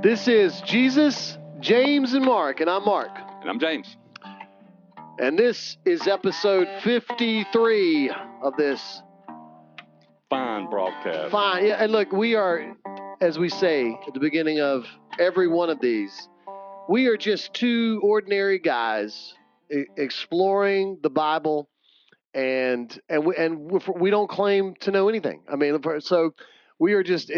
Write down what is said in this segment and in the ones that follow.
This is Jesus, James, and Mark, and I'm Mark. And I'm James. And this is episode 53 of this Fine broadcast. fine. Yeah, and look, we are, as we say at the beginning of every one of these, we are just two ordinary guys exploring the Bible, and we don't claim to know anything. I mean, so we are just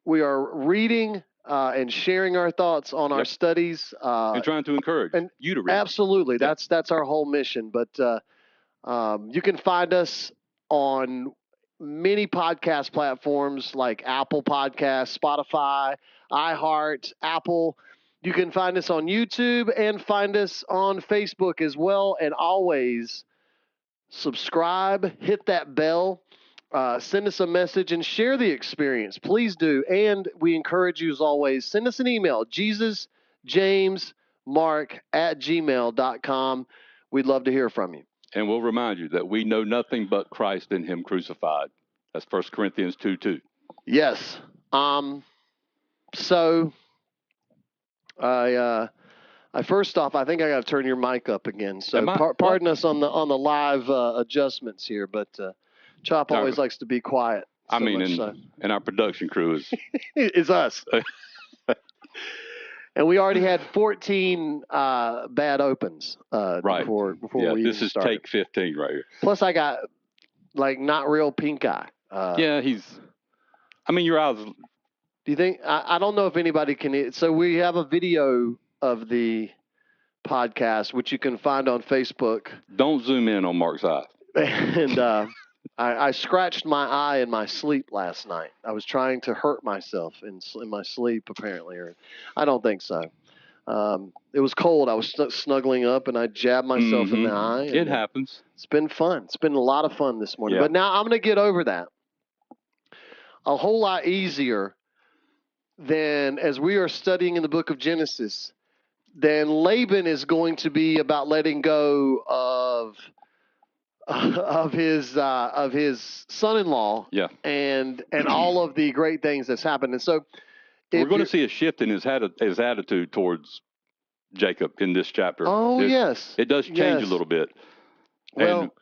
we are reading and sharing our thoughts on our studies and trying to encourage you to read. Absolutely, that's our whole mission. But you can find us on many podcast platforms like Apple Podcasts, Spotify, iHeart, Apple. You can find us on YouTube and find us on Facebook as well. And always subscribe, hit that bell, send us a message, and share the experience. Please do. And we encourage you, as always, send us an email, JesusJamesMark@gmail.com. We'd love to hear from you. And we'll remind you that we know nothing but Christ and Him crucified. That's 1 Corinthians 2:2. Yes. So I first off, I think I got to turn your mic up again. So pardon us on the live adjustments here, but Chop always likes to be quiet. And our production crew is is us. And we already had 14 bad opens before we this is started. take 15 right here. Plus, I got not real pink eye. Your eyes. Do you think? I don't know if anybody can. So we have a video of the podcast, which you can find on Facebook. Don't zoom in on Mark's eye. And I scratched my eye in my sleep last night. I was trying to hurt myself in my sleep, apparently. Or I don't think so. It was cold. I was snuggling up, and I jabbed myself in the eye. It happens. It's been fun. It's been a lot of fun this morning. Yeah. But now I'm going to get over that. A whole lot easier than as we are studying in the book of Genesis. Then Laban is going to be about letting go of his son-in-law, and all of the great things that's happened. And so we're going to see a shift in his attitude towards Jacob in this chapter. Yes, it does change a little bit. Well,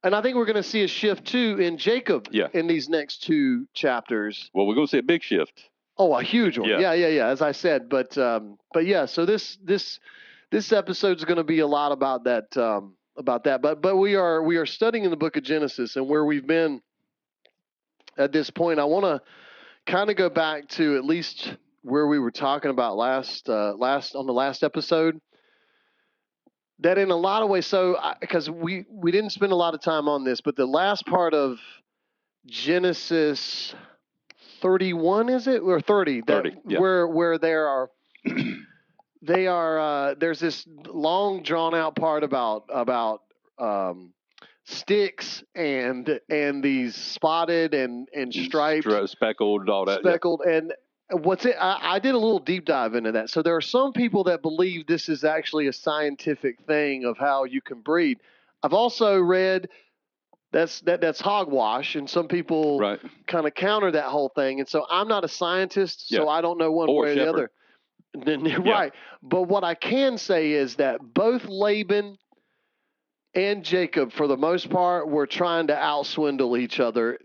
and I think we're going to see a shift too in Jacob in these next two chapters. Well, we're going to see a big shift. Oh, a huge one. Yeah. As I said, but yeah. So this episode is going to be a lot about that. But we are studying in the book of Genesis, and where we've been at this point, I want to kind of go back to at least where we were talking about last on the last episode. That in a lot of ways, because we didn't spend a lot of time on this, but the last part of Genesis 31, is it, or 30? 30, where there's this long drawn out part about sticks and these spotted and striped, speckled, all that. Speckled, and I did a little deep dive into that. So there are some people that believe this is actually a scientific thing of how you can breed. I've also read that's hogwash, and some people kind of counter that whole thing. And so I'm not a scientist, so I don't know one way or the other. Right. But what I can say is that both Laban and Jacob, for the most part, were trying to outswindle each other.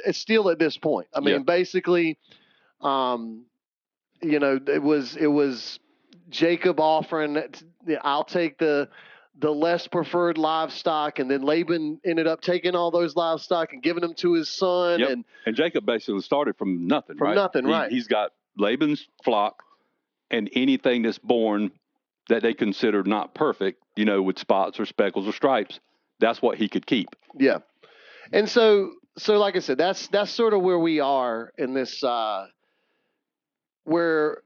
Still at this point. I mean, basically, it was Jacob offering, I'll take the less preferred livestock, and then Laban ended up taking all those livestock and giving them to his son. Yep. And Jacob basically started from nothing. He's got Laban's flock and anything that's born that they consider not perfect, with spots or speckles or stripes. That's what he could keep. Yeah. And so like I said, that's sort of where we are in this, where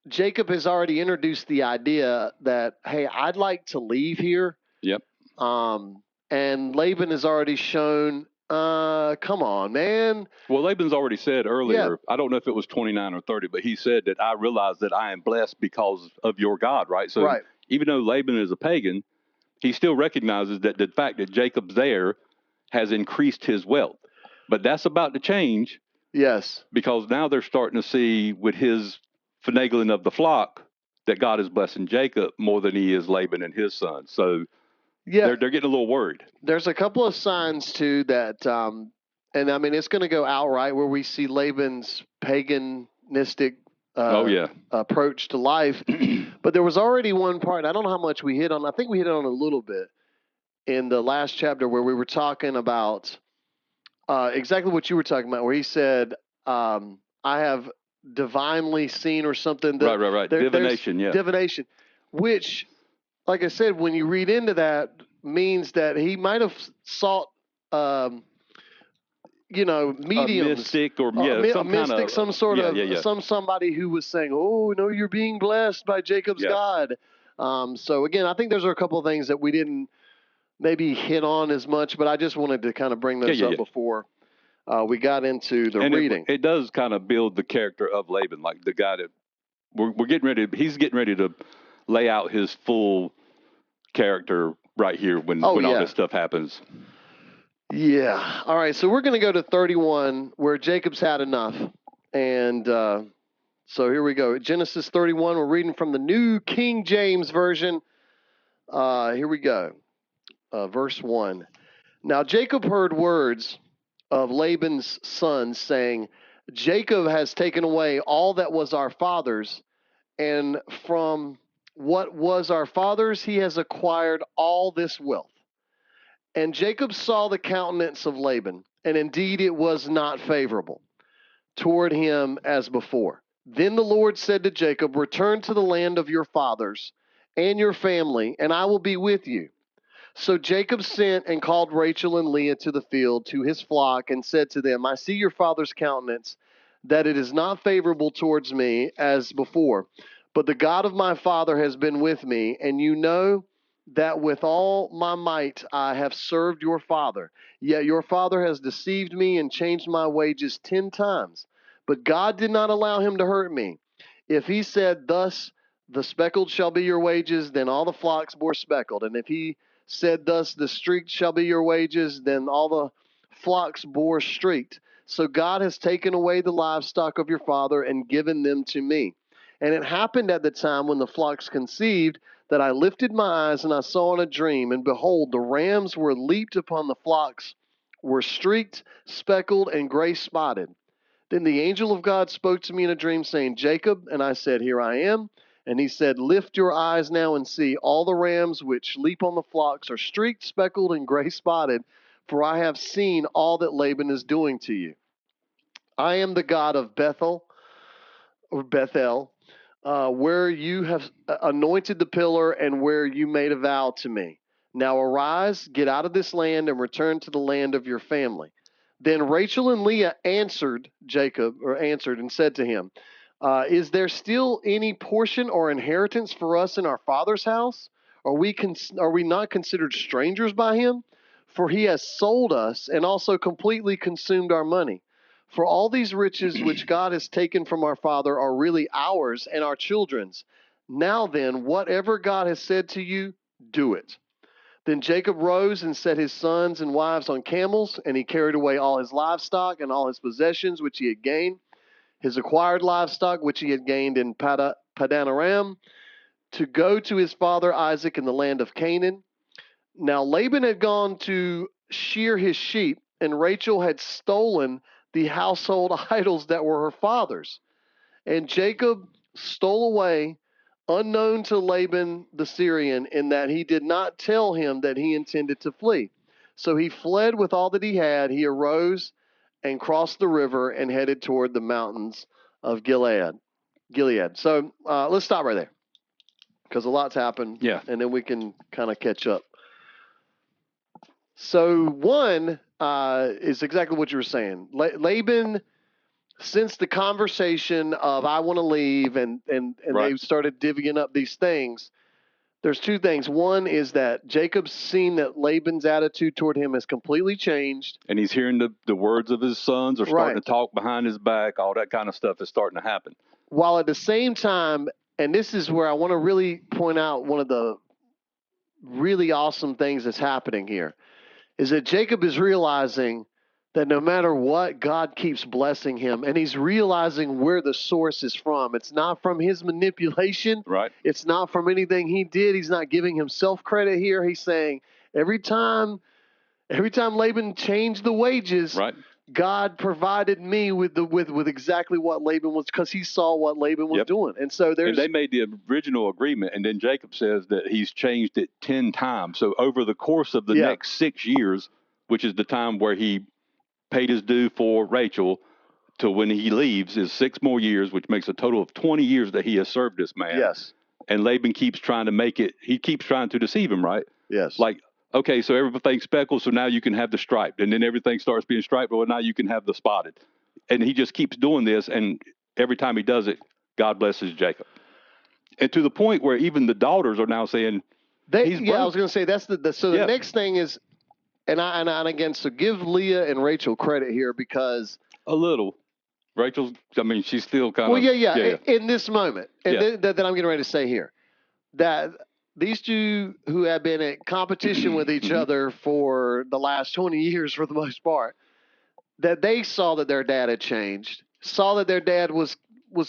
Jacob has already introduced the idea that, hey, I'd like to leave here. Yep. And Laban has already shown, come on, man. Well, Laban's already said earlier, I don't know if it was 29 or 30, but he said that I realize that I am blessed because of your God, right? So even though Laban is a pagan, he still recognizes that the fact that Jacob's there has increased his wealth. But that's about to change Yes. Because now they're starting to see with his finagling of the flock that God is blessing Jacob more than he is Laban and his sons. So they're getting a little worried. There's a couple of signs too that, and I mean, it's going to go outright where we see Laban's paganistic approach to life. But there was already one part, I don't know how much we hit on. I think we hit on a little bit in the last chapter where we were talking about exactly what you were talking about, where he said, I have divinely seen or something. Right. Divination, yeah. Divination, which, like I said, when you read into that, means that he might have sought, mediums. A mystic or some sort of somebody who was saying, "Oh, no, you're being blessed by Jacob's God." So again, I think there's a couple of things that we didn't maybe hit on as much, but I just wanted to kind of bring those up before we got into the reading. It does kind of build the character of Laban, like the guy that we're getting ready. He's getting ready to lay out his full character right here when all this stuff happens. Yeah. All right. So we're going to go to 31 where Jacob's had enough. And so here we go. Genesis 31. We're reading from the New King James Version. Here we go. Verse 1. Now Jacob heard words of Laban's sons saying, Jacob has taken away all that was our father's, and from what was our father's he has acquired all this wealth. And Jacob saw the countenance of Laban, and indeed it was not favorable toward him as before. Then the Lord said to Jacob, return to the land of your fathers and your family, and I will be with you. So Jacob sent and called Rachel and Leah to the field to his flock and said to them, I see your father's countenance, that it is not favorable towards me as before, but the God of my father has been with me, and you know that with all my might I have served your father. Yet your father has deceived me and changed my wages 10 times. But God did not allow him to hurt me. If he said, thus the speckled shall be your wages, then all the flocks bore speckled. And if he said, thus the streaked shall be your wages, then all the flocks bore streaked. So God has taken away the livestock of your father and given them to me. And it happened at the time when the flocks conceived that I lifted my eyes and I saw in a dream, and behold, the rams were leaped upon the flocks, were streaked, speckled, and gray spotted. Then the angel of God spoke to me in a dream, saying, Jacob, and I said, here I am. And he said, lift your eyes now and see, all the rams which leap on the flocks are streaked, speckled, and gray spotted, for I have seen all that Laban is doing to you. I am the God of Bethel, where you have anointed the pillar and where you made a vow to me. Now arise, get out of this land and return to the land of your family. Then Rachel and Leah answered and said to him, is there still any portion or inheritance for us in our father's house? Are we not considered strangers by him? For he has sold us and also completely consumed our money. For all these riches which God has taken from our father are really ours and our children's. Now then, whatever God has said to you, do it. Then Jacob rose and set his sons and wives on camels, and he carried away all his livestock and all his possessions which he had gained, his acquired livestock which he had gained in Padan Aram, to go to his father Isaac in the land of Canaan. Now Laban had gone to shear his sheep, and Rachel had stolen the household idols that were her father's. And Jacob stole away, unknown to Laban the Syrian, in that he did not tell him that he intended to flee. So he fled with all that he had. He arose and crossed the river and headed toward the mountains of Gilead. So let's stop right there, because a lot's happened. Yeah. And then we can kind of catch up. So one is exactly what you were saying. Laban, since the conversation of I want to leave and right. they started divvying up these things, there's two things. One is that Jacob's seen that Laban's attitude toward him has completely changed. And he's hearing the words of his sons are starting to talk behind his back. All that kind of stuff is starting to happen. While at the same time, and this is where I want to really point out one of the really awesome things that's happening here, is that Jacob is realizing that no matter what, God keeps blessing him, and he's realizing where the source is from. It's not from his manipulation. Right. It's not from anything he did. He's not giving himself credit here. He's saying every time Laban changed the wages, right. God provided me with exactly what Laban was, because he saw what Laban was doing. And so they made the original agreement, and then Jacob says that he's changed it 10 times. So over the course of the next 6 years, which is the time where he paid his due for Rachel to when he leaves, is 6 more years, which makes a total of 20 years that he has served this man. Yes. And Laban keeps trying to deceive him, right? Yes. Like, okay, so everything's speckled, so now you can have the striped. And then everything starts being striped, but now you can have the spotted. And he just keeps doing this, and every time he does it, God blesses Jacob. And to the point where even the daughters are now saying, he's broke. I was going to say, that's the next thing is, and again, so give Leah and Rachel credit here, because a little. Rachel's, she's still kind of. Well, yeah. In this moment, and that I'm getting ready to say here, that these two who have been in competition with each other for the last 20 years, for the most part, that they saw that their dad had changed, saw that their dad was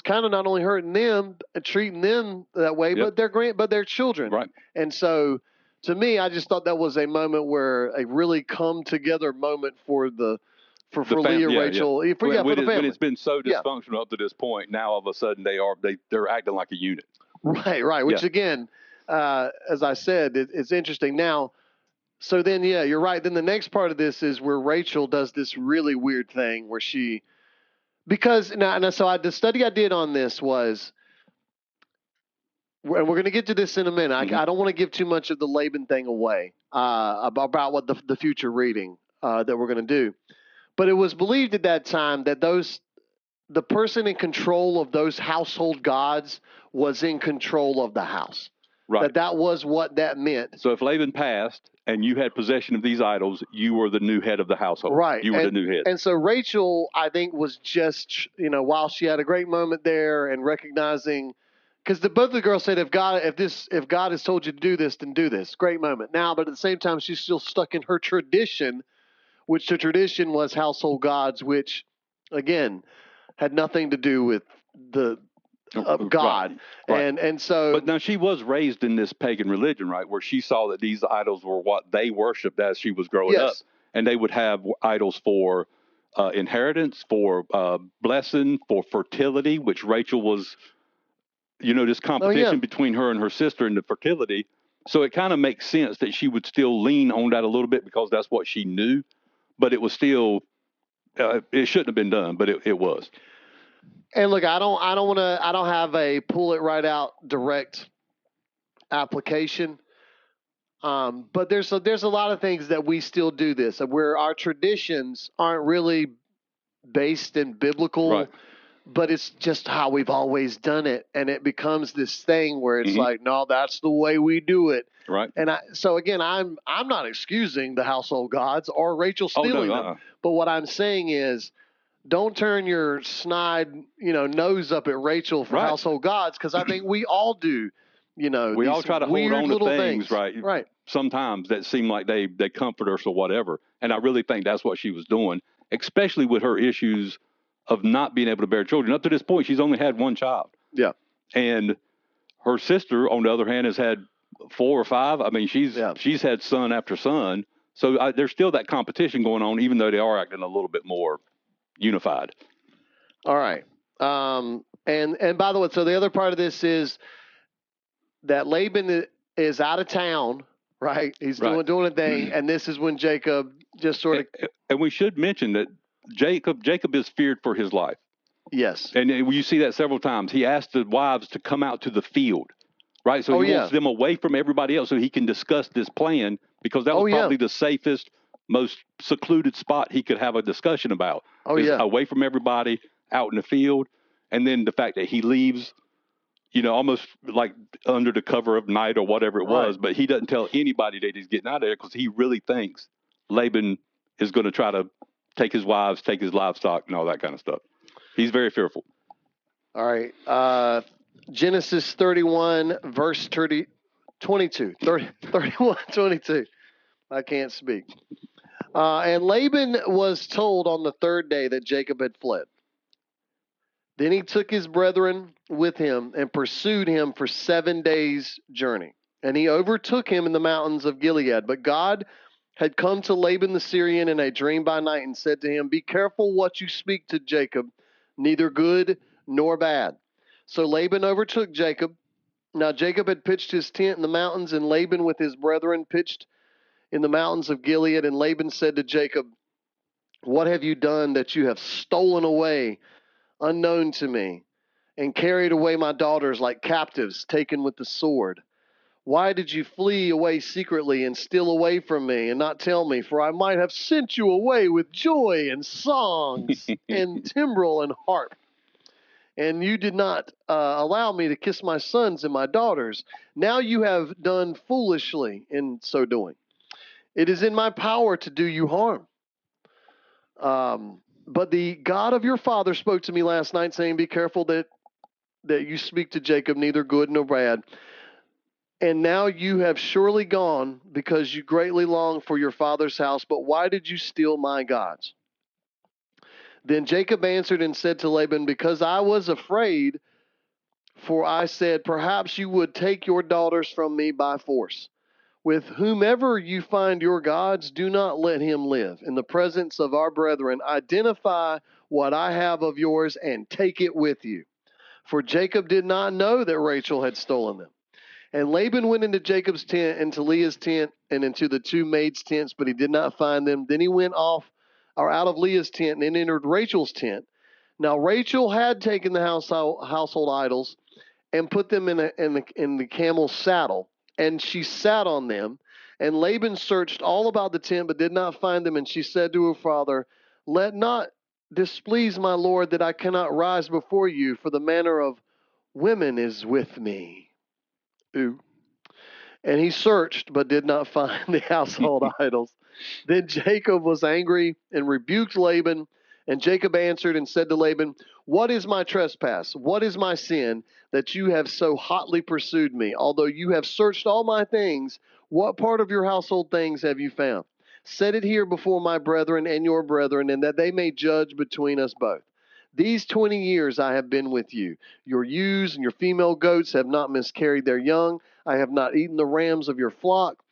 kind of not only hurting them and treating them that way, but their children. Right. And so, to me, I just thought that was a moment where a really come together moment for Leah, Rachel, for the family. When it's been so dysfunctional up to this point, now all of a sudden they're acting like a unit. Right. Which again, as I said, it's interesting. Now, so then, you're right. Then the next part of this is where Rachel does this really weird thing where the study I did on this was, and we're going to get to this in a minute. Mm-hmm. I don't want to give too much of the Laban thing away about what the future reading that we're going to do. But it was believed at that time that the person in control of those household gods was in control of the house. Right. That was what that meant. So if Laban passed and you had possession of these idols, you were the new head of the household. Right. You were the new head. And so Rachel, I think, was just, while she had a great moment there and recognizing, because both of the girls said, if God has told you to do this, then do this. Great moment. Now, but at the same time, she's still stuck in her tradition, which the tradition was household gods, which, again, had nothing to do with the God. Right. And so, but now she was raised in this pagan religion, right, where she saw that these idols were what they worshipped as she was growing up, and they would have idols for inheritance, for blessing, for fertility, which Rachel was, this competition between her and her sister in the fertility. So it kind of makes sense that she would still lean on that a little bit because that's what she knew, but it was still it shouldn't have been done, but it was. And look, I don't have a pull it right out direct application. But there's a lot of things that we still do this, where our traditions aren't really based in biblical, but it's just how we've always done it, and it becomes this thing where it's like, no, that's the way we do it. Right. And so again, I'm not excusing the household gods or Rachel stealing them, but what I'm saying is, don't turn your snide, nose up at Rachel for household gods, because I think we all do. We all try to hold on to things, right? Right. Sometimes that seem like they comfort us or whatever. And I really think that's what she was doing, especially with her issues of not being able to bear children. Up to this point, she's only had one child. Yeah. And her sister, on the other hand, has had 4 or 5. She's had son after son. So there's still that competition going on, even though they are acting a little bit more unified. All right. And by the way, so the other part of this is that Laban is out of town, right? He's doing a thing, and this is when Jacob just sort of. And we should mention that Jacob is feared for his life. Yes. And you see that several times. He asked the wives to come out to the field, right? So he wants them away from everybody else so he can discuss this plan, because that was probably the safest, most secluded spot he could have a discussion about. Away from everybody, out in the field. And then the fact that he leaves, almost like under the cover of night or whatever it was, but he doesn't tell anybody that he's getting out of there because he really thinks Laban is going to try to take his wives, take his livestock, and all that kind of stuff. He's very fearful. All right. Genesis 31, verse 22. 31, 22. I can't speak. And Laban was told on the third day that Jacob had fled. Then he took his brethren with him and pursued him for 7 days' journey. And he overtook him in the mountains of Gilead. But God had come to Laban the Syrian in a dream by night and said to him, "Be careful what you speak to Jacob, neither good nor bad." So Laban overtook Jacob. Now Jacob had pitched his tent in the mountains, and Laban with his brethren pitched in the mountains of Gilead. And Laban said to Jacob, "What have you done that you have stolen away unknown to me, and carried away my daughters like captives taken with the sword? Why did you flee away secretly and steal away from me and not tell me? For I might have sent you away with joy and songs and timbrel and harp. And you did not allow me to kiss my sons and my daughters. Now you have done foolishly in so doing. It is in my power to do you harm. But the God of your father spoke to me last night, saying, Be careful that you speak to Jacob, neither good nor bad. And now you have surely gone, because you greatly long for your father's house. But why did you steal my gods?" Then Jacob answered and said to Laban, "Because I was afraid, for I said, Perhaps you would take your daughters from me by force. With whomever you find your gods, do not let him live. In the presence of our brethren, identify what I have of yours and take it with you." For Jacob did not know that Rachel had stolen them. And Laban went into Jacob's tent, into Leah's tent, and into the two maids' tents, but he did not find them. Then he went out of Leah's tent and entered Rachel's tent. Now Rachel had taken the household idols and put them in the camel's saddle, and she sat on them. And Laban searched all about the tent, but did not find them. And she said to her father, "Let not displease my lord that I cannot rise before you, for the manner of women is with me." Ooh. And he searched, but did not find the household idols. Then Jacob was angry and rebuked Laban. And Jacob answered and said to Laban, "What is my trespass? What is my sin that you have so hotly pursued me? Although you have searched all my things, what part of your household things have you found? Set it here before my brethren and your brethren, and that they may judge between us both. These 20 years I have been with you. Your ewes and your female goats have not miscarried their young. I have not eaten the rams of your flock.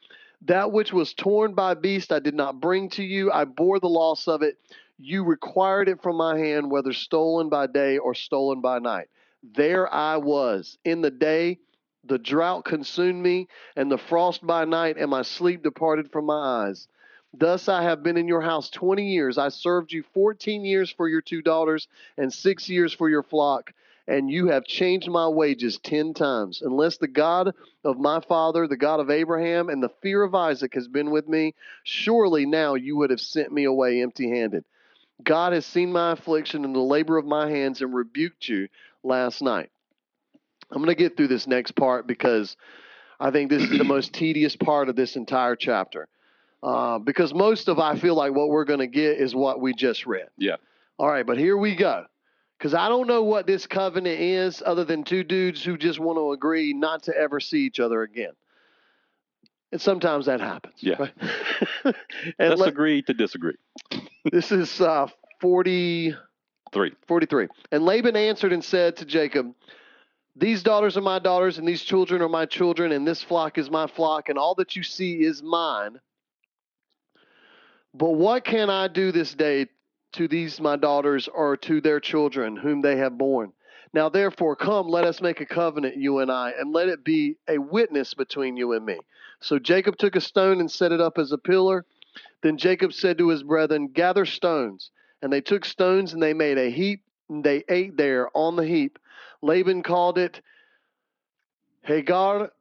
That which was torn by beast I did not bring to you. I bore the loss of it. You required it from my hand, whether stolen by day or stolen by night. There I was. In the day the drought consumed me, and the frost by night, and my sleep departed from my eyes. Thus I have been in your house 20 years. I served you 14 years for your two daughters and 6 years for your flock, and you have changed my wages 10 times. Unless the God of my father, the God of Abraham, and the fear of Isaac has been with me, surely now you would have sent me away empty-handed. God has seen my affliction and the labor of my hands and rebuked you last night. I'm going to get through this next part because I think this is the most tedious part of this entire chapter. Because most of, I feel like, what we're going to get is what we just read. Yeah. All right, but here we go. Because I don't know what this covenant is other than two dudes who just want to agree not to ever see each other again. And sometimes that happens. Yeah. Right? Let's agree to disagree. This is 43. And Laban answered and said to Jacob, "These daughters are my daughters, and these children are my children, and this flock is my flock, and all that you see is mine. But what can I do this day to these my daughters or to their children whom they have borne? Now therefore come, let us make a covenant, you and I, and let it be a witness between you and me." So Jacob took a stone and set it up as a pillar. Then Jacob said to his brethren, "Gather stones." And they took stones and they made a heap, and they ate there on the heap. Laban called it Hagar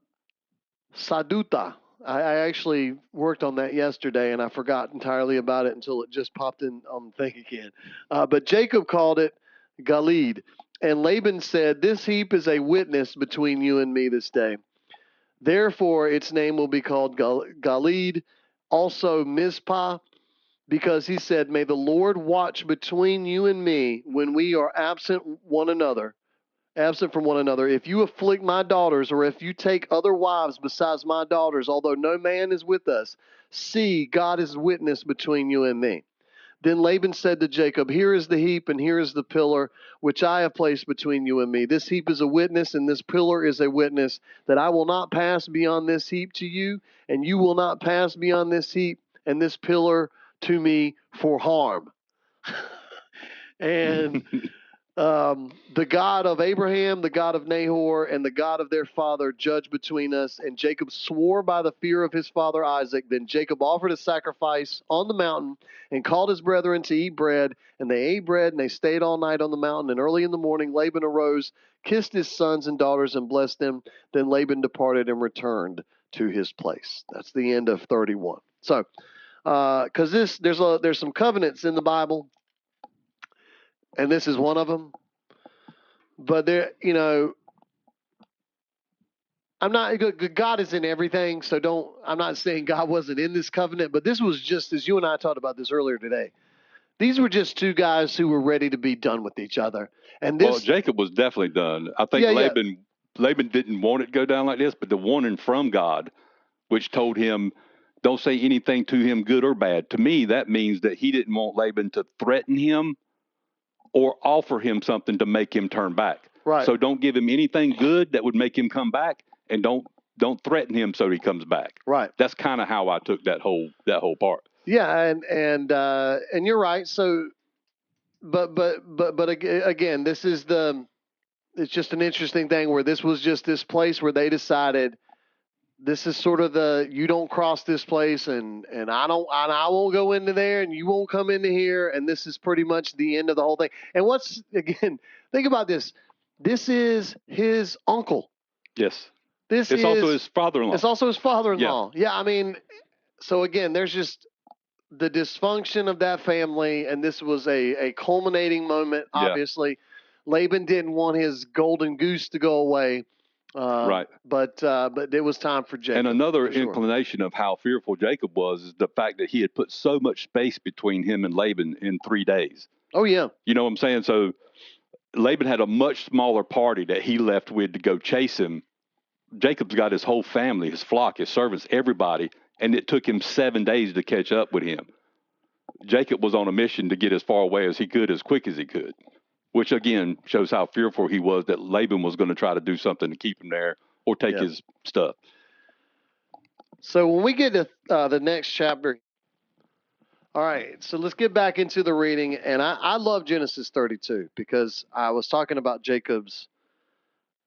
Saduta. I actually worked on that yesterday, and I forgot entirely about it until it just popped in on the thing again. But Jacob called it Galid. And Laban said, "This heap is a witness between you and me this day. Therefore its name will be called Galid, also Mizpah, because he said, May the Lord watch between you and me when we are absent from one another. If you afflict my daughters, or if you take other wives besides my daughters, although no man is with us, See, God is witness between you and me. Then Laban said to Jacob, Here is the heap, and here is the pillar, which I have placed between you and me. This heap is a witness, and this pillar is a witness, that I will not pass beyond this heap to you, and you will not pass beyond this heap and this pillar to me for harm. And the God of Abraham, the God of Nahor, and the God of their father judged between us. And Jacob swore by the fear of his father Isaac. Then Jacob offered a sacrifice on the mountain and called his brethren to eat bread. And they ate bread, and they stayed all night on the mountain. And early in the morning Laban arose, kissed his sons and daughters, and blessed them. Then Laban departed and returned to his place. That's the end of 31. So, because there's some covenants in the Bible, and this is one of them. But there, God is in everything, so I'm not saying God wasn't in this covenant, but this was just, as you and I talked about this earlier today, these were just two guys who were ready to be done with each other. And well, Jacob was definitely done. I think Laban didn't want it to go down like this, but the warning from God, which told him, don't say anything to him, good or bad. To me, that means that he didn't want Laban to threaten him or offer him something to make him turn back. Right. So don't give him anything good that would make him come back, and don't threaten him so he comes back. Right. That's kind of how I took that whole part. Yeah, and you're right. So, but again, it's just an interesting thing where this was just this place where they decided, this is sort of you don't cross this place, and I won't go into there, and you won't come into here, and this is pretty much the end of the whole thing. And think about this. This is his uncle. Yes. It's also his father-in-law. It's also his father-in-law. Yeah, I mean, so again, there's just the dysfunction of that family, and this was a culminating moment, obviously. Yeah. Laban didn't want his golden goose to go away. Right. But it was time for Jacob. And another inclination of how fearful Jacob was is the fact that he had put so much space between him and Laban in 3 days. Oh, yeah. You know what I'm saying? So Laban had a much smaller party that he left with to go chase him. Jacob's got his whole family, his flock, his servants, everybody, and it took him 7 days to catch up with him. Jacob was on a mission to get as far away as he could, as quick as he could, which again shows how fearful he was that Laban was going to try to do something to keep him there or take his stuff. So when we get to the next chapter, all right, so let's get back into the reading. And I love Genesis 32 because I was talking about Jacob's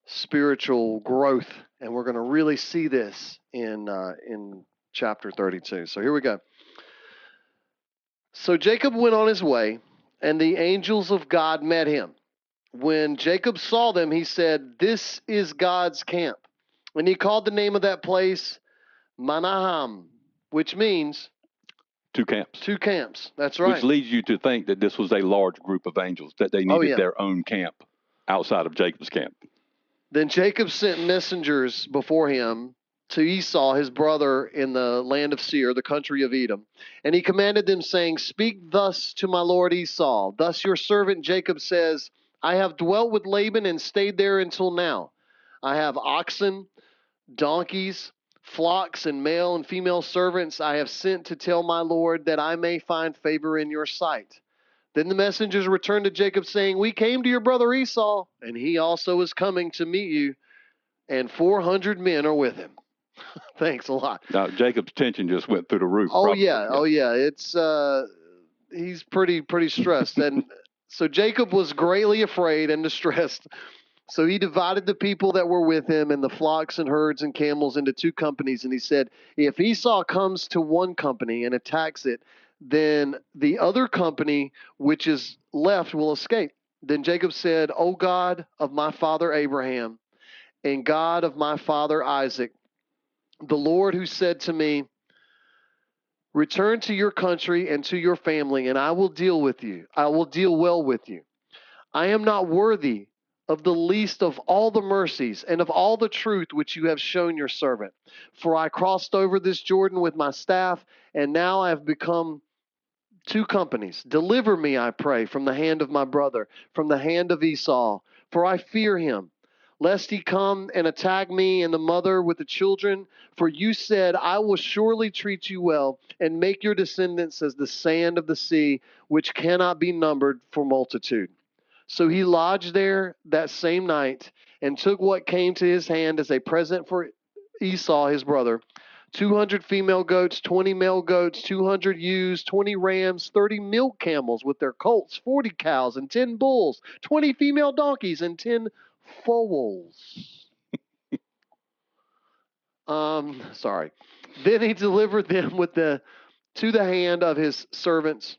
spiritual growth, and we're going to really see this in chapter 32. So here we go. So Jacob went on his way, and the angels of God met him. When Jacob saw them, he said, This is God's camp. And he called the name of that place Manaham, which means 2 camps. 2 camps. That's right. Which leads you to think that this was a large group of angels, that they needed their own camp outside of Jacob's camp. Then Jacob sent messengers before him to Esau, his brother, in the land of Seir, the country of Edom. And he commanded them, saying, Speak thus to my lord Esau. Thus your servant Jacob says, I have dwelt with Laban and stayed there until now. I have oxen, donkeys, flocks, and male and female servants I have sent to tell my lord that I may find favor in your sight. Then the messengers returned to Jacob, saying, We came to your brother Esau, and he also is coming to meet you, and 400 men are with him. Thanks a lot. Now, Jacob's tension just went through the roof. Oh, yeah. Oh, yeah. It's he's pretty stressed. And so Jacob was greatly afraid and distressed. So he divided the people that were with him and the flocks and herds and camels into 2 companies. And he said, If Esau comes to one company and attacks it, then the other company which is left will escape. Then Jacob said, O God of my father Abraham and God of my father Isaac, the Lord who said to me, Return to your country and to your family, and I will deal with you. I will deal well with you. I am not worthy of the least of all the mercies and of all the truth which you have shown your servant. For I crossed over this Jordan with my staff, and now I have become 2 companies. Deliver me, I pray, from the hand of my brother, from the hand of Esau, for I fear him. lest he come and attack me and the mother with the children. For you said, I will surely treat you well and make your descendants as the sand of the sea, which cannot be numbered for multitude. So he lodged there that same night and took what came to his hand as a present for Esau his brother, 200 female goats, 20 male goats, 200 ewes, 20 rams, 30 milk camels with their colts, 40 cows and 10 bulls, 20 female donkeys and 10 foals. Sorry. Then he delivered them to the hand of his servants.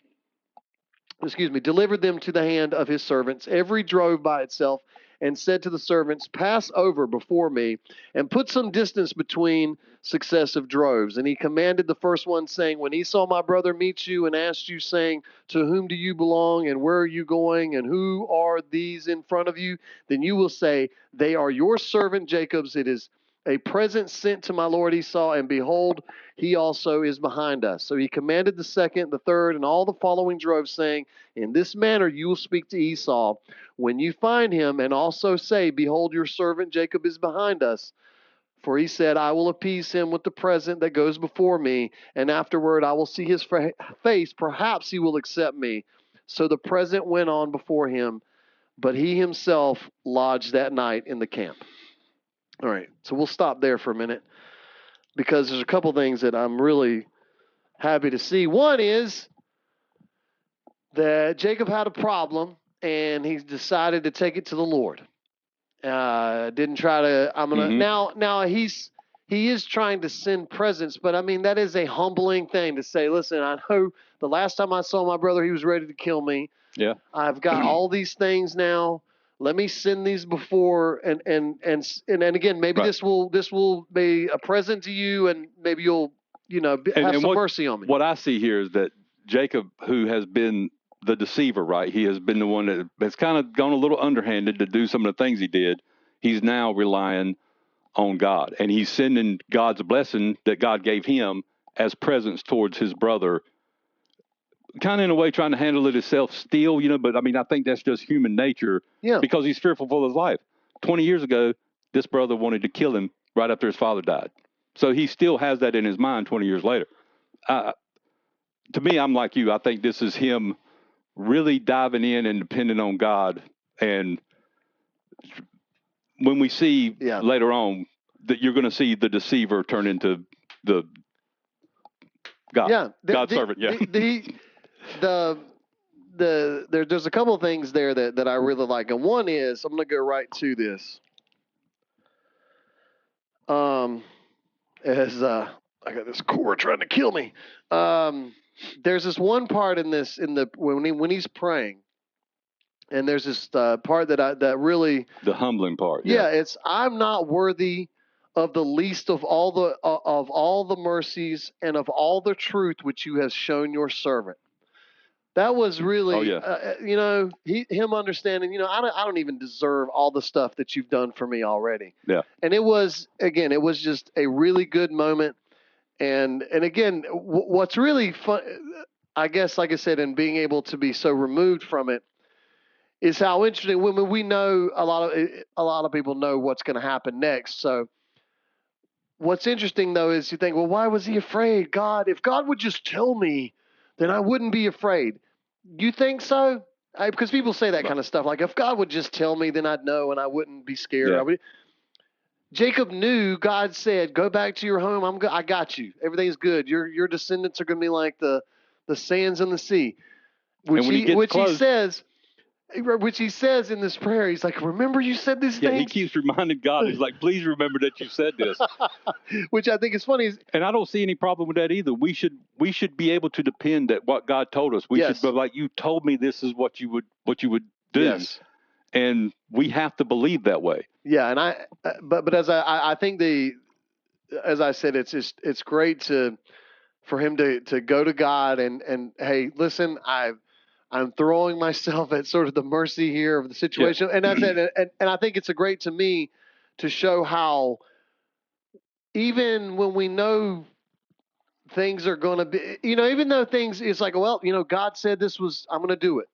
Delivered them to the hand of his servants, every drove by itself, and said to the servants, pass over before me, and put some distance between successive droves. And he commanded the first one, saying, when Esau my brother meets you and asks you, saying, to whom do you belong, and where are you going, and who are these in front of you? Then you will say, they are your servant Jacob's. It is a present sent to my lord Esau, and behold, he also is behind us. So he commanded the second, the third, and all the following droves, saying, in this manner you will speak to Esau when you find him, and also say, behold, your servant Jacob is behind us. For he said, I will appease him with the present that goes before me, and afterward I will see his face. Perhaps he will accept me. So the present went on before him, but he himself lodged that night in the camp. All right, so we'll stop there for a minute, because there's a couple things that I'm really happy to see. One is that Jacob had a problem, and he decided to take it to the Lord. Didn't try to. I'm gonna now. He is trying to send presents, but I mean that is a humbling thing to say. Listen, I know the last time I saw my brother, he was ready to kill me. Yeah. I've got all these things now. Let me send these before, and again, maybe this will be a present to you, and maybe you'll have some mercy on me. What I see here is that Jacob, who has been the deceiver, right? He has been the one that has kind of gone a little underhanded to do some of the things he did. He's now relying on God, and he's sending God's blessing that God gave him as presents towards his brother, kind of in a way trying to handle it himself still, but I mean, I think that's just human nature, because he's fearful for his life. 20 years ago, this brother wanted to kill him right after his father died. So he still has that in his mind 20 years later. To me, I'm like you. I think this is him really diving in and depending on God. And when we see later on that you're going to see the deceiver turn into the God, God's servant. There's a couple of things there that I really like. And one is, I'm going to go right to this. I got this cord trying to kill me. There's this one part when he's praying, and there's this part that really, the humbling part. It's, I'm not worthy of the least of all the mercies and of all the truth which you have shown your servant. That was really, him understanding, I don't even deserve all the stuff that you've done for me already. Yeah. And it was just a really good moment. And again, what's really fun, I guess, like I said, and being able to be so removed from it, is how interesting. When we know a lot of people know what's going to happen next. So what's interesting though is you think, well, why was he afraid? If God would just tell me, then I wouldn't be afraid. You think so? Because people say that kind of stuff. Like, if God would just tell me, then I'd know and I wouldn't be scared. Yeah. Jacob knew. God said, go back to your home. I got you. Everything's good. Your descendants are going to be like the sands in the sea. Which he says in this prayer. He's like, remember you said these things? He keeps reminding God. He's like, please remember that you said this. Which I think is funny. And I don't see any problem with that either. We should be able to depend at what God told us. We should, but like, you told me this is what you would do. Yes. And we have to believe that way. Yeah. And but as I think as I said, it's great for him to go to God and hey, listen, I'm throwing myself at sort of the mercy here of the situation. Yeah. And I think it's great to me to show how, even when we know things are going to be, even though things, it's like, well, God said I'm going to do it.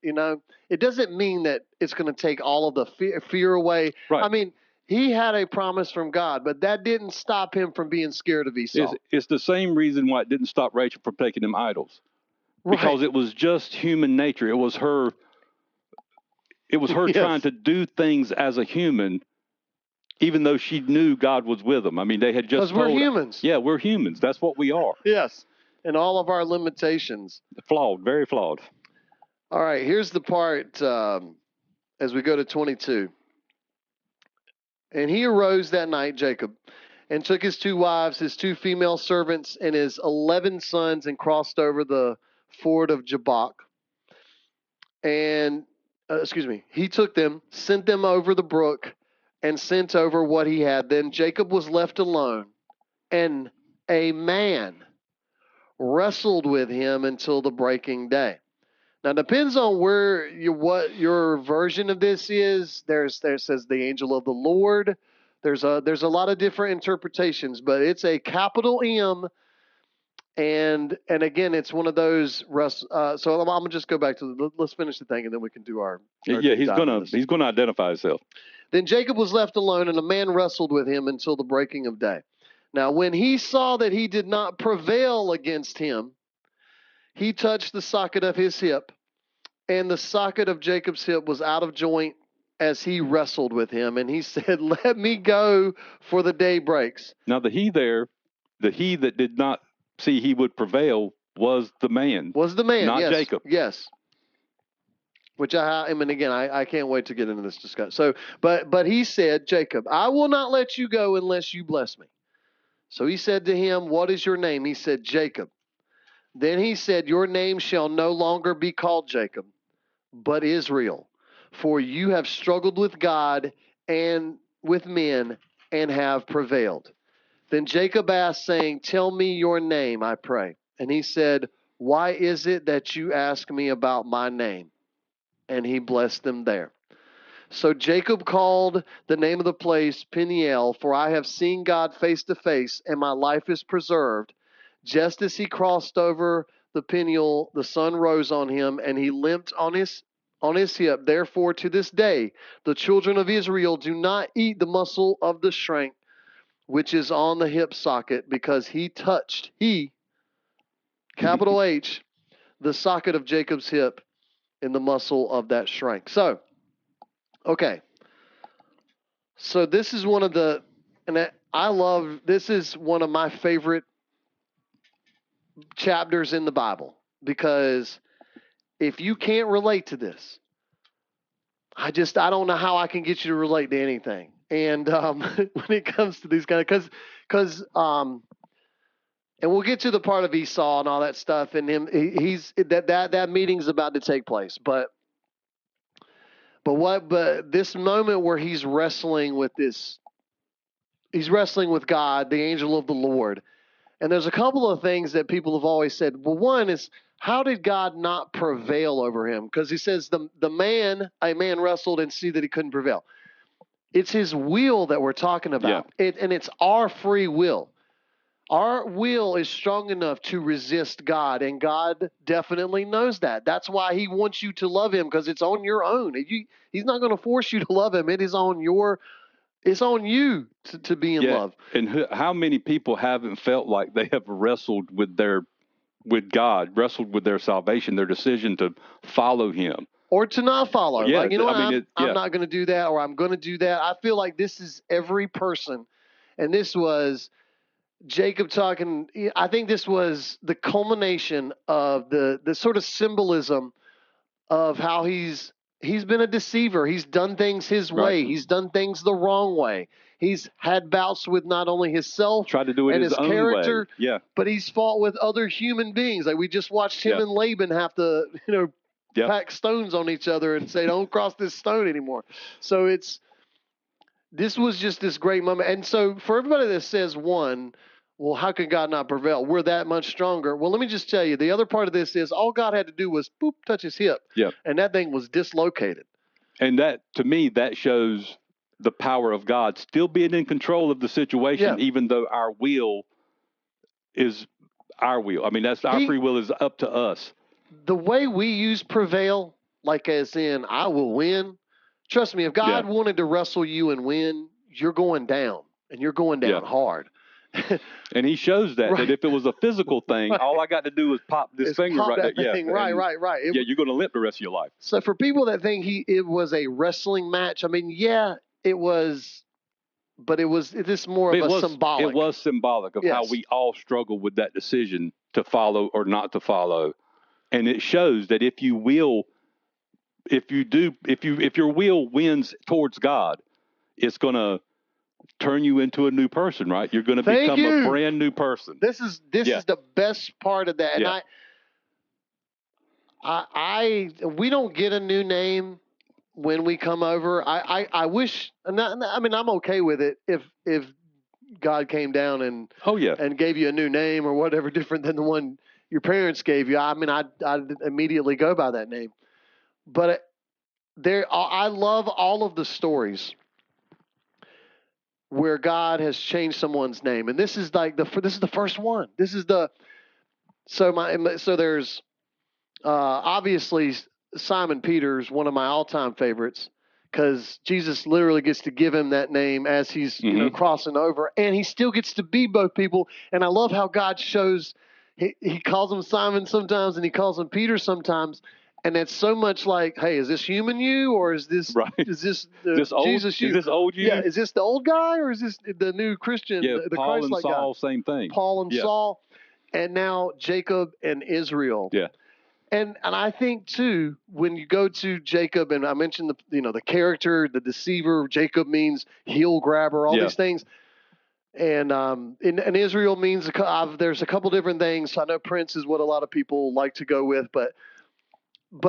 It doesn't mean that it's going to take all of the fear away. Right. I mean, He had a promise from God, but that didn't stop him from being scared of Esau. It's the same reason why it didn't stop Rachel from taking them idols. Because it was just human nature. It was her Yes. trying to do things as a human, even though she knew God was with them. I mean, they had just told, we're humans. Yeah, we're humans. That's what we are. Yes, and all of our limitations. Flawed, very flawed. All right, here's the part as we go to 22. And he arose that night, Jacob, and took his 2 wives, his 2 female servants, and his 11 sons, and crossed over the ford of Jabbok. And, he took them, sent them over the brook, and sent over what he had. Then Jacob was left alone, and a man wrestled with him until the breaking day. Now, it depends on what your version of this is. There says the angel of the Lord. There's a lot of different interpretations, but it's a capital M, and again, it's one of those. So I'm gonna just go back to let's finish the thing, and then we can do our yeah. He's gonna identify himself. Then Jacob was left alone, and a man wrestled with him until the breaking of day. Now, when he saw that he did not prevail against him, he touched the socket of his hip. And the socket of Jacob's hip was out of joint as he wrestled with him. And he said, let me go, for the day breaks. Now, the he that did not see he would prevail was the man. Not yes, Jacob. Yes. Which I can't wait to get into this discussion. So, but he said, Jacob, I will not let you go unless you bless me. So he said to him, what is your name? He said, Jacob. Then he said, your name shall no longer be called Jacob, but Israel, for you have struggled with God and with men and have prevailed. Then Jacob asked, saying, tell me your name, I pray. And he said, why is it that you ask me about my name? And he blessed them there. So Jacob called the name of the place Peniel, for I have seen God face to face, and my life is preserved. Just as he crossed over the Peniel, the sun rose on him, and he limped on his hip. Therefore, to this day, the children of Israel do not eat the muscle of the shank, which is on the hip socket, because he, capital H, the socket of Jacob's hip in the muscle of that shank. So, okay. So this is one of the, and this is one of my favorite chapters in the Bible, because if you can't relate to this, I don't know how I can get you to relate to anything. And when it comes to these kind of, because and we'll get to the part of Esau and all that stuff, and he's that meeting's about to take place, but this moment where he's wrestling with God, the angel of the Lord. And there's a couple of things that people have always said. Well, one is, how did God not prevail over him? Because he says a man wrestled and see that he couldn't prevail. It's his will that we're talking about. Yeah. And it's our free will. Our will is strong enough to resist God, and God definitely knows that. That's why he wants you to love him, because it's on your own. He's not going to force you to love him. It's on you to be in love. And how many people haven't felt like they have wrestled with God, wrestled with their salvation, their decision to follow him. Or to not follow. Yeah, I'm not going to do that, or I'm going to do that. I feel like this is every person. And this was Jacob talking. I think this was the culmination of the sort of symbolism of how he's been a deceiver. He's done things his way. He's done things the wrong way. He's had bouts with not only himself tried to do it and his own character, way. but he's fought with other human beings. Like we just watched him and Laban have to, pack stones on each other and say, don't cross this stone anymore. So this was just this great moment. And so for everybody that says well, how can God not prevail? We're that much stronger. Well, let me just tell you, the other part of this is all God had to do was touch his hip. Yeah. And that thing was dislocated. And that, to me, that shows the power of God still being in control of the situation, even though our will is our will. I mean, our free will is up to us. The way we use prevail, like as in I will win, trust me, if God wanted to wrestle you and win, you're going down, and you're going down hard. And he shows that if it was a physical thing, all I got to do is pop this finger right there. Right. You're going to limp the rest of your life. So for people that think it was a wrestling match, I mean, yeah, it was, but it is more of a symbolic. It was symbolic of how we all struggle with that decision to follow or not to follow. And it shows that if your will wins towards God, it's going to turn you into a new person, right? You're going to become a brand new person. This is the best part of that. And we don't get a new name when we come over. I wish, I mean, I'm okay with it if God came down and gave you a new name or whatever different than the one your parents gave you. I mean, I'd immediately go by that name. But I love all of the stories where God has changed someone's name, and this is like this is the first one. This is so there's obviously Simon Peter's one of my all-time favorites, because Jesus literally gets to give him that name as he's crossing over, and he still gets to be both people. And I love how God shows he calls him Simon sometimes, and he calls him Peter sometimes. And it's so much like, hey, is this human you, or is this Jesus you? Is this old you? Yeah, is this the old guy, or is this the new Christian, the Paul Christ-like and Saul, guy? same thing. Paul and Saul, and now Jacob and Israel. Yeah. And I think too, when you go to Jacob, and I mentioned the character, the deceiver. Jacob means heel grabber, all these things. And in Israel means there's a couple different things. I know Prince is what a lot of people like to go with, but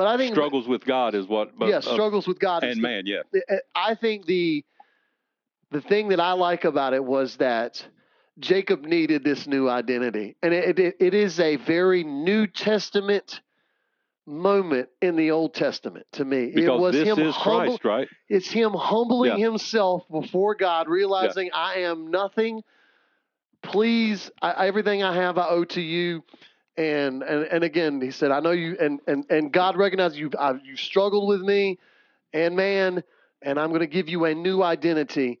I think struggles with God is what. Struggles with God. And man, I think the thing that I like about it was that Jacob needed this new identity, and it is a very New Testament moment in the Old Testament to me. Because it was this him is Christ, right? It's him humbling himself before God, realizing I am nothing. Please, everything I have, I owe to you. And again, he said, I know you, and God recognizes you struggled with me, and man, and I'm going to give you a new identity,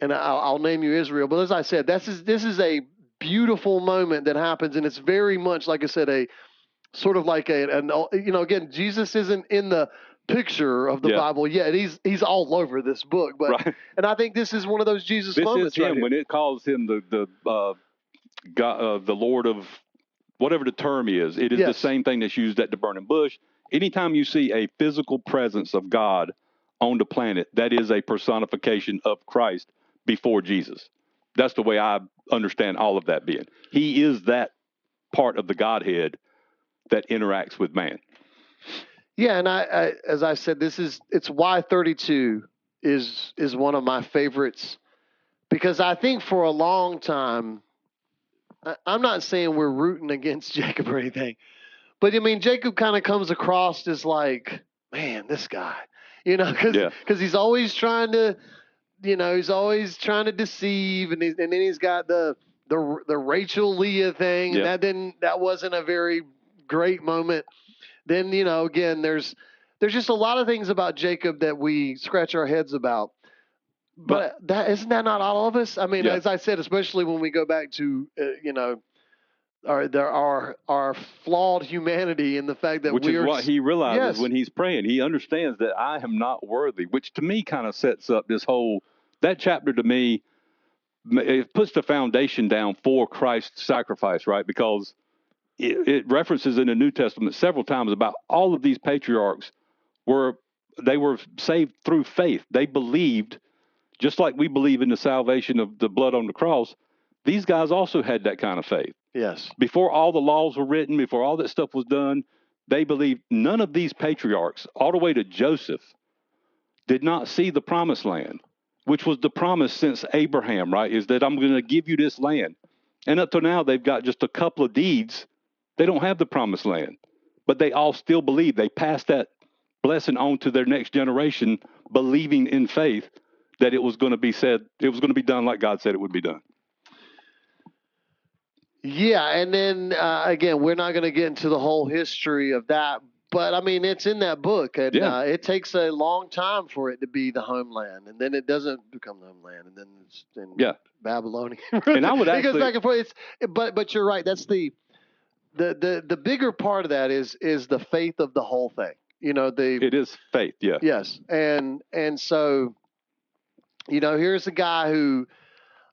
and I'll name you Israel. But as I said, this is a beautiful moment that happens, and it's very much, like I said, a sort of like again, Jesus isn't in the picture of the Bible yet. He's all over this book, but and I think this is one of those Jesus moments. This is him when it calls him the God, the Lord of whatever the term is. It is the same thing that's used at the burning bush. Anytime you see a physical presence of God on the planet, that is a personification of Christ before Jesus. That's the way I understand all of that being. He is that part of the Godhead that interacts with man. Yeah, and I as I said, it's why 32 is one of my favorites, because I think for a long time, I'm not saying we're rooting against Jacob or anything, but I mean, Jacob kind of comes across as like, man, this guy, because he's always trying to, he's always trying to deceive, and then he's got the Rachel Leah thing, and that wasn't a very great moment. Then again, there's just a lot of things about Jacob that we scratch our heads about. But isn't that not all of us? I mean, as I said, especially when we go back to our flawed humanity, and the fact that which is what he realizes when he's praying. He understands that I am not worthy, which to me kind of sets up this whole that chapter. To me, it puts the foundation down for Christ's sacrifice, right? Because it references in the New Testament several times about all of these patriarchs were saved through faith. They believed, just like we believe in the salvation of the blood on the cross. These guys also had that kind of faith. Yes. Before all the laws were written, before all that stuff was done, they believed. None of these patriarchs, all the way to Joseph, did not see the promised land, which was the promise since Abraham, right? Is that I'm going to give you this land. And up to now, they've got just a couple of deeds. They don't have the promised land, but they all still believe. They passed that blessing on to their next generation, believing in faith that it was going to be done like God said it would be done. Yeah, and then again, we're not going to get into the whole history of that, But I mean, it's in that book, and it takes a long time for it to be the homeland, and then it doesn't become the homeland, and then it's in Babylonian. And I would it goes back and forth. But you're right. That's the bigger part of that is the faith of the whole thing. It is faith. Yeah. Yes, and so here's a guy who,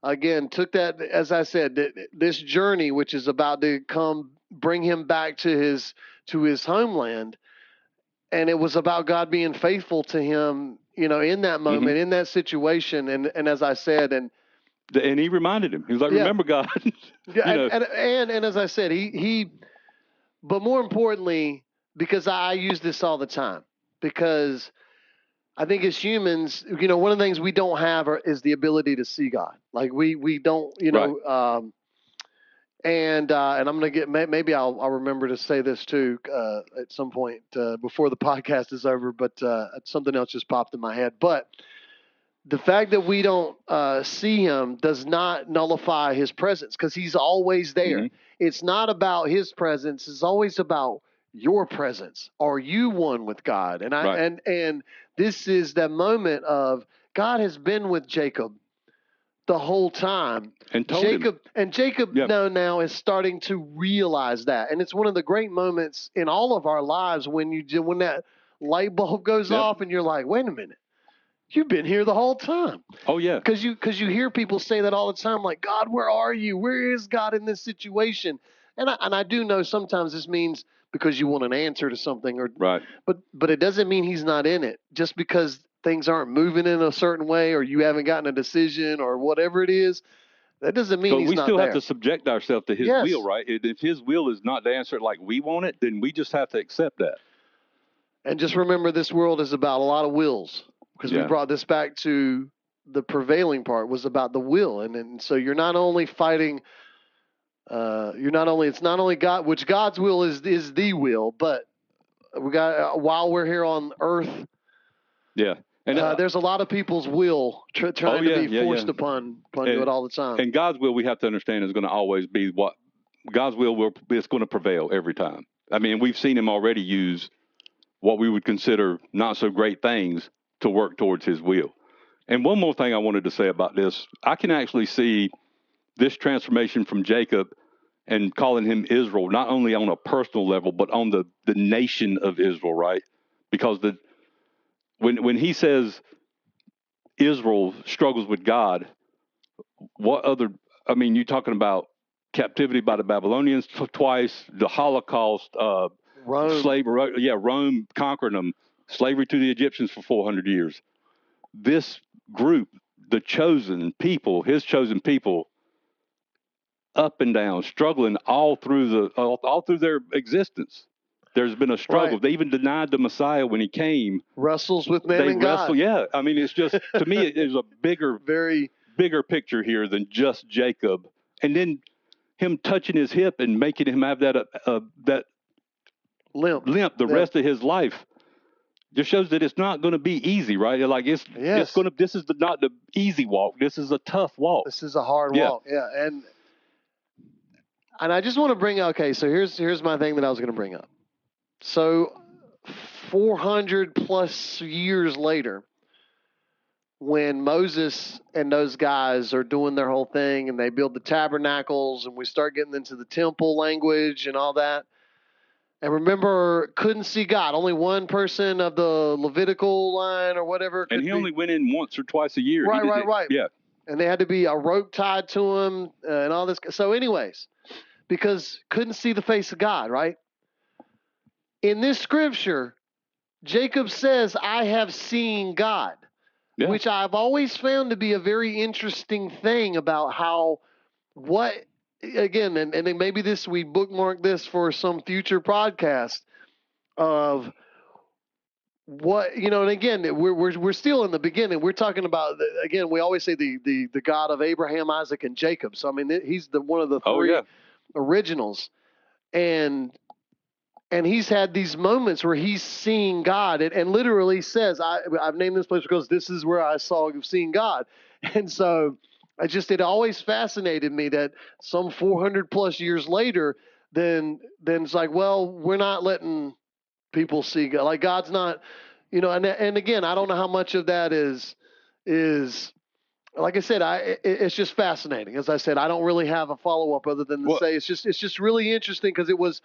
again, took that, as I said, this journey, which is about to bring him back to his homeland. And it was about God being faithful to him, in that moment, in that situation. And as I said, and he reminded him, he was like, remember God. and as I said, but more importantly, because I use this all the time, because I think as humans, one of the things we don't have is the ability to see God. Like we don't, right. And I'm going to get, maybe I'll remember to say this too at some point before the podcast is over, but something else just popped in my head. But the fact that we don't see him does not nullify his presence, because he's always there. It's not about his presence. It's always about your presence. Are you one with God? And and this is that moment of God has been with Jacob the whole time, and Jacob now is starting to realize that, and it's one of the great moments in all of our lives when that light bulb goes off, and you're like, wait a minute, you've been here the whole time. Oh yeah, because you hear people say that all the time, like, God, where are you? Where is God in this situation? And I do know sometimes this means because you want an answer to something, or right, but it doesn't mean he's not in it. Just because things aren't moving in a certain way, or you haven't gotten a decision, or whatever it is, that doesn't mean he's not there. We still have to subject ourselves to his will, right? If his will is not to answer it like we want it, then we just have to accept that. And just remember, this world is about a lot of wills, because we brought this back to the prevailing part was about the will. And so you're not only fighting, it's not only God, which God's will is the will, but we got, while we're here on earth. Yeah. And there's a lot of people's will trying to be forced upon you all the time. And God's will, we have to understand, is going to always be what God's will is going to prevail every time. I mean, we've seen him already use what we would consider not so great things to work towards his will. And one more thing I wanted to say about this, I can actually see this transformation from Jacob and calling him Israel, not only on a personal level, but on the nation of Israel, right? Because when he says Israel struggles with God, what other, I mean, you're talking about captivity by the Babylonians twice, the Holocaust, Rome. Slavery, Rome conquering them, slavery to the Egyptians for 400 years. This group, the chosen people, his chosen people, up and down, struggling all through their existence. There's been a struggle. Right. They even denied the Messiah when he came. Wrestles with man and God. Yeah. I mean, it's just, to me, it is a bigger picture here than just Jacob. And then him touching his hip and making him have that limp the rest of his life just shows that it's not going to be easy, right? Like this is not the easy walk. This is a tough walk. This is a hard walk. Yeah. And I just want to bring up, okay, so here's my thing that I was going to bring up. So 400 plus years later, when Moses and those guys are doing their whole thing and they build the tabernacles and we start getting into the temple language and all that, and remember, couldn't see God. Only one person of the Levitical line or whatever. And he only went in once or twice a year. Right. Yeah. And they had to be a rope tied to him and all this. So anyways, because couldn't see the face of God, right? In this scripture, Jacob says, I have seen God, which I've always found to be a very interesting thing about again, and then maybe we bookmark this for some future podcast of what, and again, we're still in the beginning. We're talking about, again, we always say the God of Abraham, Isaac, and Jacob. So, I mean, he's one of the three originals. And he's had these moments where he's seeing God and literally says, I've named this place because this is where I saw seeing God. And so it always fascinated me that some 400 plus years later, then it's like, well, we're not letting people see God. Like God's not, and again, I don't know how much of that is like I said, it's just fascinating. As I said, I don't really have a follow-up other than to say it's just really interesting because it was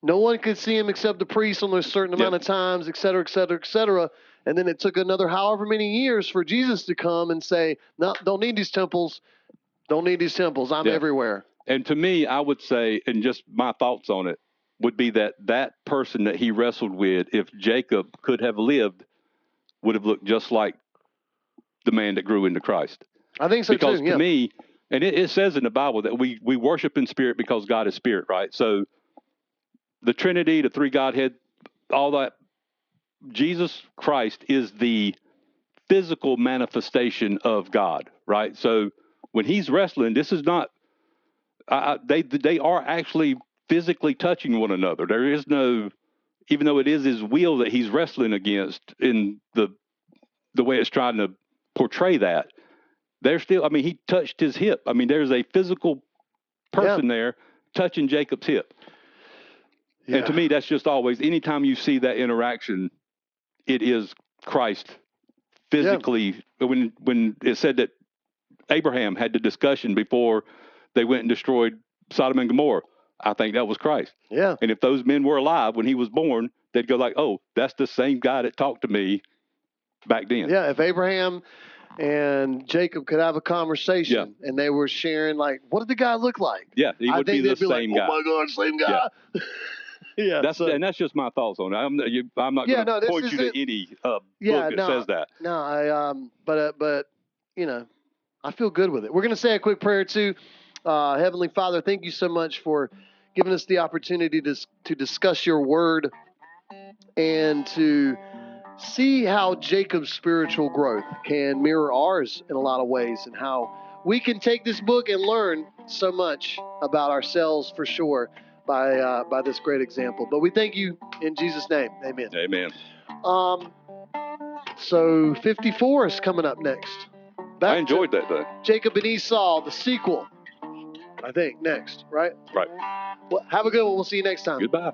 no one could see him except the priest on a certain amount of times, et cetera, et cetera, et cetera. And then it took another however many years for Jesus to come and say, no, don't need these temples. Don't need these temples. I'm everywhere. And to me, I would say, and just my thoughts on it, would be that person that he wrestled with, if Jacob could have lived, would have looked just like the man that grew into Christ. I think so because too. Because to me, and it says in the Bible that we worship in spirit because God is spirit, right? So the Trinity, the three Godhead, all that, Jesus Christ is the physical manifestation of God, right? So when he's wrestling, this is not, they are actually physically touching one another. There is no, even though it is his will that he's wrestling against in the way it's trying to portray that, there's still, I mean, he touched his hip. I mean, there's a physical person there touching Jacob's hip. Yeah. And to me, that's just always, anytime you see that interaction, it is Christ physically. Yeah. When it said that Abraham had the discussion before they went and destroyed Sodom and Gomorrah, I think that was Christ. Yeah. And if those men were alive when he was born, they'd go like, oh, that's the same guy that talked to me back then. Yeah. If Abraham and Jacob could have a conversation and they were sharing, like, what did the guy look like? Yeah, he would be the same guy. Oh my God, same guy. Yeah. And that's just my thoughts on it. I'm not going to point you to any book that says that. No, but I feel good with it. We're going to say a quick prayer too. Heavenly Father, thank you so much for giving us the opportunity to discuss your word and to see how Jacob's spiritual growth can mirror ours in a lot of ways, and how we can take this book and learn so much about ourselves for sure by this great example. But we thank you in Jesus' name. Amen. Amen. So 54 is coming up next. I enjoyed that though. Jacob and Esau, the sequel, I think, next, right? Right. Well, have a good one. We'll see you next time. Goodbye.